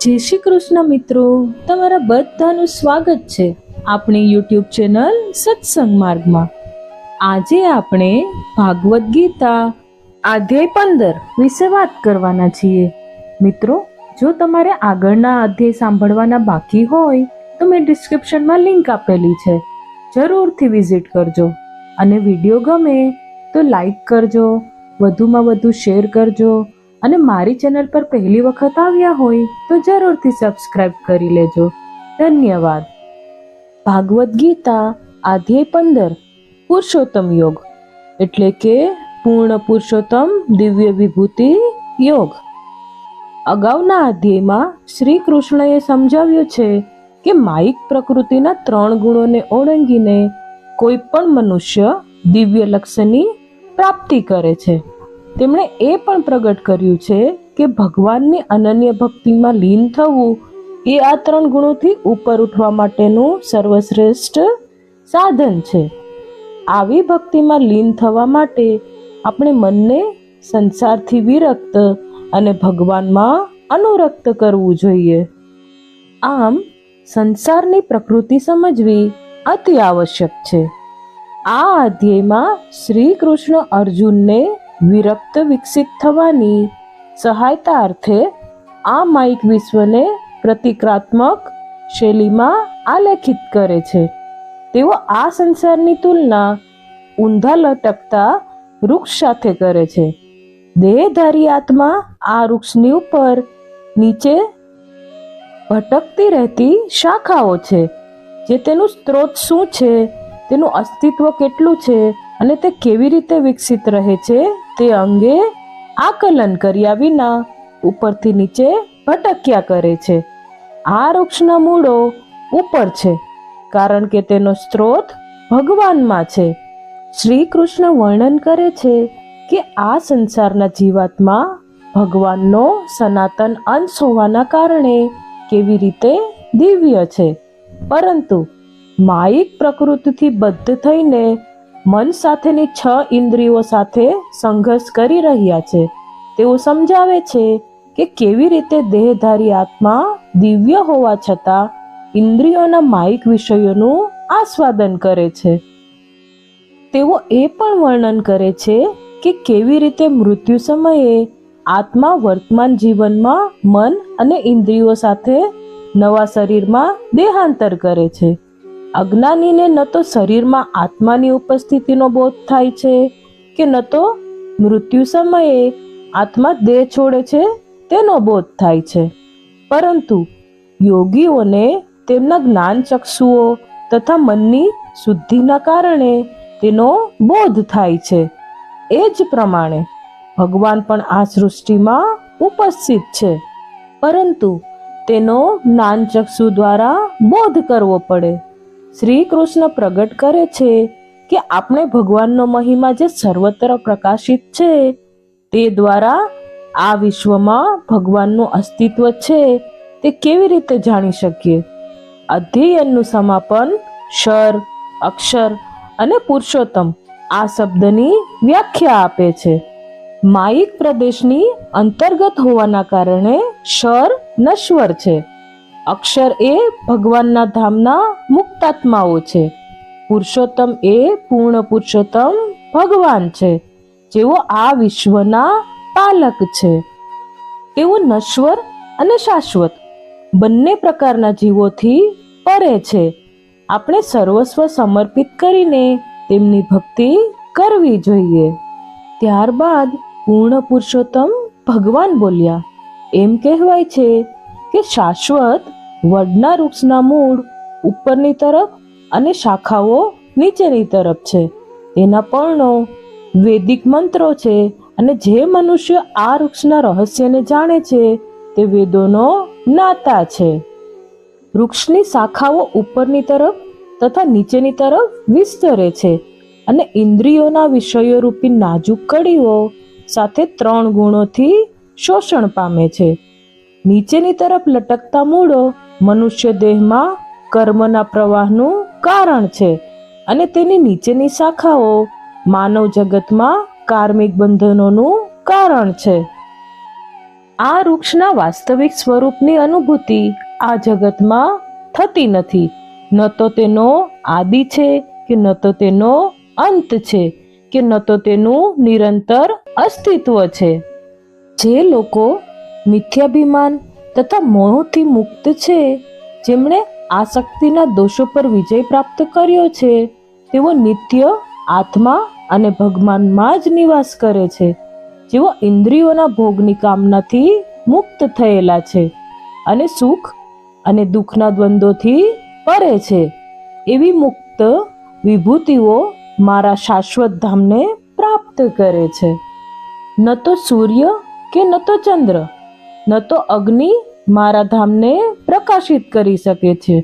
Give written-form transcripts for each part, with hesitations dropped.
જય શ્રી કૃષ્ણ મિત્રો, તમારા બધાનું સ્વાગત છે આપણી યુટ્યુબ ચેનલ સત્સંગ માર્ગમાં। આજે આપણે ભાગવદ ગીતા અધ્યાય 15 વિશે વાત કરવાના છીએ। મિત્રો, જો તમારે આગળના અધ્યાય સાંભળવાના બાકી હોય તો મેં ડિસ્ક્રિપ્શનમાં લિંક આપેલી છે, જરૂરથી વિઝિટ કરજો। અને વિડીયો ગમે તો લાઈક કરજો, વધુમાં વધુ શેર કરજો, અને મારી ચેનલ પર પહેલી વખત આવ્યા હોય તો જરૂરથી સબસ્ક્રાઇબ કરી લેજો। ધન્યવાદ। ભાગવદ ગીતા અધ્યાય 15 પુરુષોત્તમ યોગ એટલે કે પૂર્ણ પુરુષોત્તમ દિવ્ય વિભૂતિ યોગ। અગાઉના અધ્યાયમાં શ્રી કૃષ્ણએ સમજાવ્યું છે કે માયિક પ્રકૃતિના 3 ગુણોને ઓળંગીને કોઈ પણ મનુષ્ય દિવ્ય લક્ષ્યની પ્રાપ્તિ કરે છે। તેમણે એ પણ પ્રગટ કર્યું છે કે ભગવાનની અનન્ય ભક્તિમાં લીન થવું એ આ 3 ગુણોથી ઉપર ઉઠવા માટેનું સર્વશ્રેષ્ઠ સાધન છે। આવી ભક્તિમાં લીન થવા માટે આપણે મનને સંસારથી વિરક્ત અને ભગવાનમાં અનુરક્ત કરવું જોઈએ। આમ સંસારની પ્રકૃતિ સમજવી અતિ આવશ્યક છે। આ અધ્યાયમાં શ્રી કૃષ્ણ અર્જુનને વિરક્ત વિકસિત થવાની સહાયતા અર્થે આ માયિક વિશ્વને પ્રતિક્રિયાત્મક શૈલીમાં આલેખિત કરે છે। તેઓ આ સંસારની તુલના ઊંધા લટકતા વૃક્ષ સાથે કરે છે। દેહધારી આત્મા આ વૃક્ષની ઉપર નીચે ભટકતી રહેતી શાખાઓ છે, જે તેનું સ્ત્રોત શું છે, તેનું અસ્તિત્વ કેટલું છે અને તે કેવી રીતે વિકસિત રહે છે તે અંગે આકલન કર્યા વિના ઉપરથી નીચે ભટક્યા કરે છે। આ વૃક્ષના મૂળો ઉપર છે, કારણ કે તેનો સ્ત્રોત ભગવાનમાં છે। શ્રી કૃષ્ણ વર્ણન કરે છે કે આ સંસારના જીવાત્મા ભગવાનનો સનાતન અંશ હોવાના કારણે કેવી રીતે દિવ્ય છે, પરંતુ માયિક પ્રકૃતિથી બદ્ધ થઈને મન સાથેની 6 ઇન્દ્રિયો સાથે સંઘર્ષ કરી રહ્યા છે। તેઓ સમજાવે છે કે કેવી રીતે દેહધારી આત્મા દિવ્ય હોવા છતાં ઇન્દ્રિયોના માયિક વિષયોનું આસ્વાદન કરે છે। તેઓ એ પણ વર્ણન કરે છે કે કેવી રીતે મૃત્યુ સમયે આત્મા વર્તમાન જીવનમાં મન અને ઇન્દ્રિયો સાથે નવા શરીરમાં દેહાંતર કરે છે। અજ્ઞાનીને ન તો શરીરમાં આત્માની ઉપસ્થિતિનો બોધ થાય છે કે ન તો મૃત્યુ સમયે આત્મા દેહ છોડે છે તેનો બોધ થાય છે, પરંતુ યોગીઓને તેમના જ્ઞાન ચક્ષુઓ તથા મનની શુદ્ધિના કારણે તેનો બોધ થાય છે। એ જ પ્રમાણે ભગવાન પણ આ સૃષ્ટિમાં ઉપસ્થિત છે, પરંતુ તેનો જ્ઞાન ચક્ષુ દ્વારા બોધ કરવો પડે। શ્રી કૃષ્ણ પ્રગટ કરે છે કે આપણે ભગવાનનો મહિમા જે સર્વત્ર પ્રકાશિત છે તે દ્વારા આ વિશ્વમાં ભગવાનનું અસ્તિત્વ છે તે કેવી રીતે જાણી શકીએ। અધ્યયનનું સમાપન શર, અક્ષર અને પુરુષોત્તમ આ શબ્દની વ્યાખ્યા આપે છે। માયિક પ્રદેશની અંતર્ગત હોવાના કારણે શર નશ્વર છે, અક્ષર એ ભગવાનના ધામના મુક્તાત્માઓ છે, પુરુષોત્તમ એ પૂર્ણ પુરુષોત્તમ ભગવાન છે, જેઓ આ વિશ્વના પાલક છે। તેઓ નશ્વર અને શાશ્વત બંને પ્રકારના જીવોથી પરે છે। આપણે સર્વસ્વ સમર્પિત કરીને તેમની ભક્તિ કરવી જોઈએ। ત્યારબાદ પૂર્ણ પુરુષોત્તમ ભગવાન બોલ્યા, એમ કહેવાય છે કે શાશ્વત વડના વૃક્ષના મૂળ ઉપરની તરફ અને શાખાઓ નીચેની તરફ છે, તેના પર્ણો વૈદિક મંત્રો છે, અને જે મનુષ્ય આ વૃક્ષના રહસ્યને જાણે છે તે વેદોનો જ્ઞાતા છે। વૃક્ષની શાખાઓ ઉપરની તરફ તથા નીચેની તરફ વિસ્તરે છે અને ઇન્દ્રિયોના વિષયો રૂપી નાજુક કડીઓ સાથે 3 ગુણોથી શોષણ પામે છે। નીચેની તરફ લટકતા મૂળો મનુષ્ય દેહમાં કર્મના પ્રવાહનું કારણ છે, અને તેની નીચેની શાખાઓ માનવ જગતમાં કાર્મિક બંધનોનું કારણ છે। આ વૃક્ષના વાસ્તવિક સ્વરૂપની અનુભૂતિ આ જગતમાં થતી નથી. ન તો તેનો આદિ છે કે ન તો તેનો અંત છે કે ન તો તેનું નિરંતર અસ્તિત્વ છે. જે લોકો મિથ્યાભિમાન તથા મોહથી મુક્ત છે, જેમણે આસક્તિના દોષો પર વિજય પ્રાપ્ત કર્યો છે, તેઓ નિત્ય આત્મા અને ભગવાનમાં જ નિવાસ કરે છે. જેઓ ઇન્દ્રિયોના ભોગની કામનાથી મુક્ત થયેલા છે અને સુખ અને દુઃખના દ્વંદ્વોથી પરે છે, એવી મુક્ત વિભૂતિઓ મારા શાશ્વત ધામને પ્રાપ્ત કરે છે. ન તો સૂર્ય કે ન તો ચંદ્ર, ન તો અગ્નિ મારા ધામને પ્રકાશિત કરી શકે છે.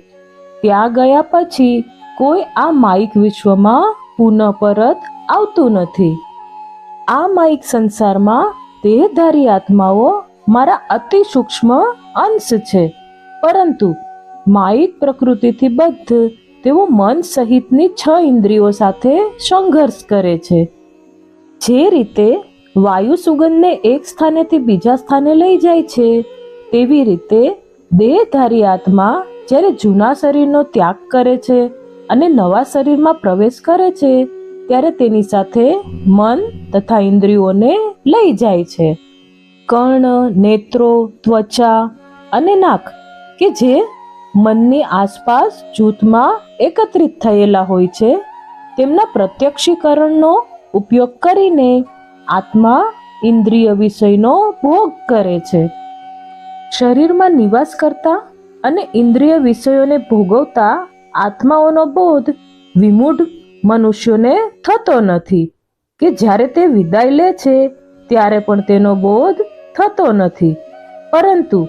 ત્યાં ગયા પછી કોઈ આ માયિક વિશ્વમાં પુનઃ પરત આવતું નથી. આ માયિક સંસારમાં દેહધારી આત્માઓ મારા અતિ સૂક્ષ્મ અંશ છે, પરંતુ માયિક પ્રકૃતિથી બદ્ધ તેઓ મન સહિતની 6 ઇન્દ્રિયો સાથે સંઘર્ષ કરે છે. જે રીતે વાયુ સુગંધને એક સ્થાનેથી બીજા સ્થાને લઈ જાય છે, તેવી રીતે દેહધારી આત્મા જ્યારે જૂના શરીરનો ત્યાગ કરે છે અને નવા શરીરમાં પ્રવેશ કરે છે, ત્યારે તેની સાથે મન તથા ઇન્દ્રિયોને લઈ જાય છે. કર્ણ, નેત્રો, ત્વચા અને નાક કે જે મનની આસપાસ જૂથમાં એકત્રિત થયેલા હોય છે, તેમના પ્રત્યક્ષીકરણનો ઉપયોગ કરીને આત્મા ઇન્દ્રિય વિષયનો ભોગ કરે છે. શરીરમાં નિવાસ કરતા અને ઇન્દ્રિય વિષયોને ભોગવતા આત્માઓનો બોધ વિમૂઢ મનુષ્યોને થતો નથી કે જ્યારે તે વિદાય લે છે ત્યારે પણ તેનો બોધ થતો નથી, પરંતુ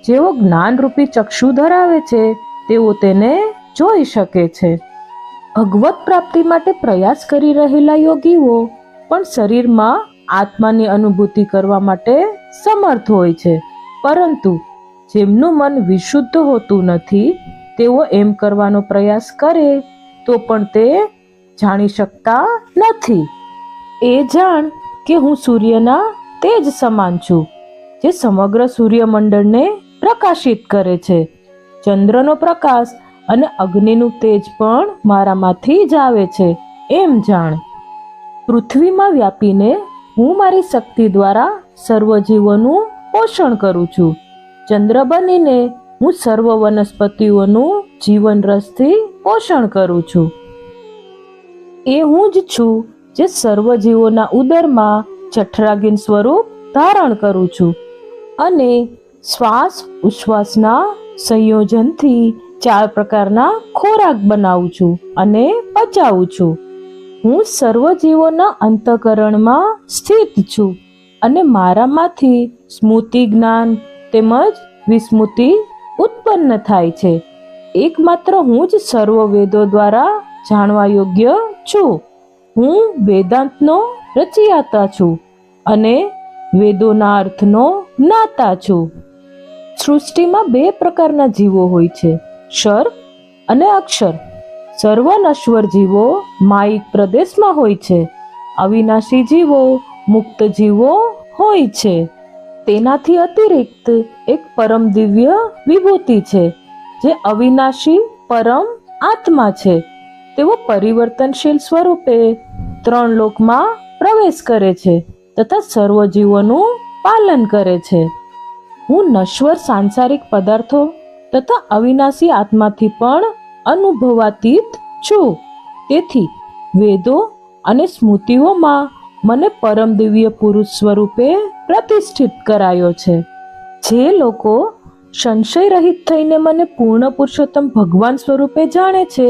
જેઓ જ્ઞાનરૂપી ચક્ષુ ધરાવે છે તેઓ તેને જોઈ શકે છે. ભગવત પ્રાપ્તિ માટે પ્રયાસ કરી રહેલા યોગીઓ પણ શરીરમાં આત્માની અનુભૂતિ કરવા માટે સમર્થ હોય છે, પરંતુ જેમનું મન વિશુદ્ધ હોતું નથી તેઓ એમ કરવાનો પ્રયાસ કરે તો પણ તે જાણી શકતા નથી. એ જાણ કે હું સૂર્યના તેજ સમાન છું, જે સમગ્ર સૂર્યમંડળને પ્રકાશિત કરે છે. ચંદ્રનો પ્રકાશ અને અગ્નિનું તેજ પણ મારામાંથી જ આવે છે, એમ જાણ. પૃથ્વીમાં વ્યાપીને હું મારી શક્તિ દ્વારા સર્વ જીવોનું પોષણ કરું છું. ચંદ્ર બનીને હું સર્વ વનસ્પતિઓનું જીવન રસથી પોષણ કરું છું. એ હું જ છું જે સર્વ જીવોના ઉદરમાં જઠરાગીન સ્વરૂપ ધારણ કરું છું અને શ્વાસ ઉશ્વાસના સંયોજનથી 4 પ્રકારના ખોરાક બનાવું છું અને પચાવું છું. હું સર્વ જીવોના અંતઃકરણમાં સ્થિત છું અને મારામાંથી સ્મૃતિ જ્ઞાન તેમજ વિસ્મૃતિ ઉત્પન્ન થાય છે. એકમાત્ર હું જ સર્વ વેદો દ્વારા જાણવા યોગ્ય છું. હું વેદાંતનો રચયિતા છું અને વેદોના અર્થનો જ્ઞાતા છું. સૃષ્ટિમાં 2 પ્રકારના જીવો હોય છે, ક્ષર અને અક્ષર. સર્વ નશ્વર જીવો માયિક પ્રદેશમાં હોય છે. અવિનાશી જીવો મુક્ત જીવો હોય છે. તેનાથી અતિરિક્ત એક પરમ દિવ્ય વિભૂતિ છે, જે અવિનાશી પરમ આત્મા છે. તેઓ પરિવર્તનશીલ સ્વરૂપે 3 લોકમાં પ્રવેશ કરે છે તથા સર્વ જીવોનું પાલન કરે છે. હું નશ્વર સાંસારિક પદાર્થો તથા અવિનાશી આત્માથી પણ અનુભવાતીત છું. તેથી વેદો અને સ્મૃતિઓમાં મને પરમ દિવ્ય પુરુષ સ્વરૂપે પ્રતિષ્ઠિત કરાયો છે. જે લોકો સંશય રહિત થઈને મને પૂર્ણ પુરુષોત્તમ ભગવાન સ્વરૂપે જાણે છે,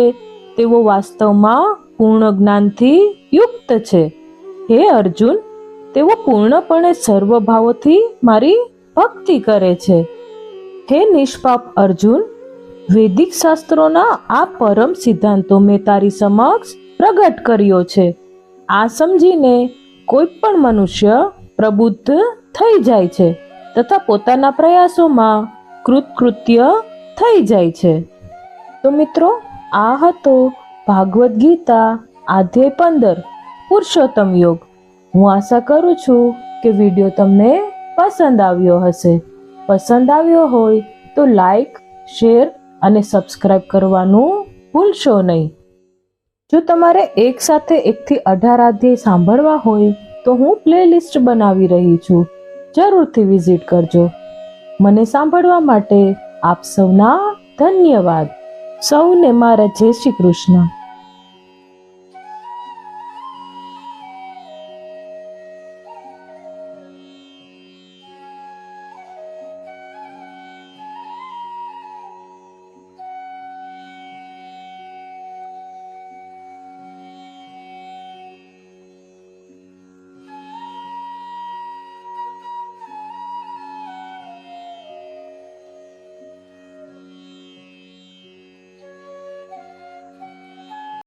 તેઓ વાસ્તવમાં પૂર્ણ જ્ઞાનથી યુક્ત છે. હે અર્જુન, તેઓ પૂર્ણપણે સર્વભાવોથી મારી ભક્તિ કરે છે. હે નિષ્પાપ અર્જુન, વૈદિક શાસ્ત્રોના આ પરમ સિદ્ધાંતો મેં તારી સમક્ષ પ્રગટ કર્યો છે. આ સમજીને કોઈ પણ મનુષ્ય પ્રબુદ્ધ થઈ જાય છે તથા પોતાના પ્રયાસોમાં કૃતકૃત્ય થઈ જાય છે. તો મિત્રો, આ હતો ભાગવદ ગીતા અધ્યાય 15 પુરુષોત્તમ યોગ. હું આશા કરું છું કે વિડીયો તમને પસંદ આવ્યો હશે. પસંદ આવ્યો હોય તો લાઈક, શેર અને સબસ્ક્રાઇબ કરવાનું ભૂલશો નહીં. જો તમારે એક સાથે 1 થી 18 અધ્યાય સાંભળવા હોય તો હું પ્લેલિસ્ટ બનાવી રહી છું. જરૂરથી વિઝિટ કરજો. મને સાંભળવા માટે આપ સૌના ધન્યવાદ. સૌને મારા જય શ્રી કૃષ્ણ.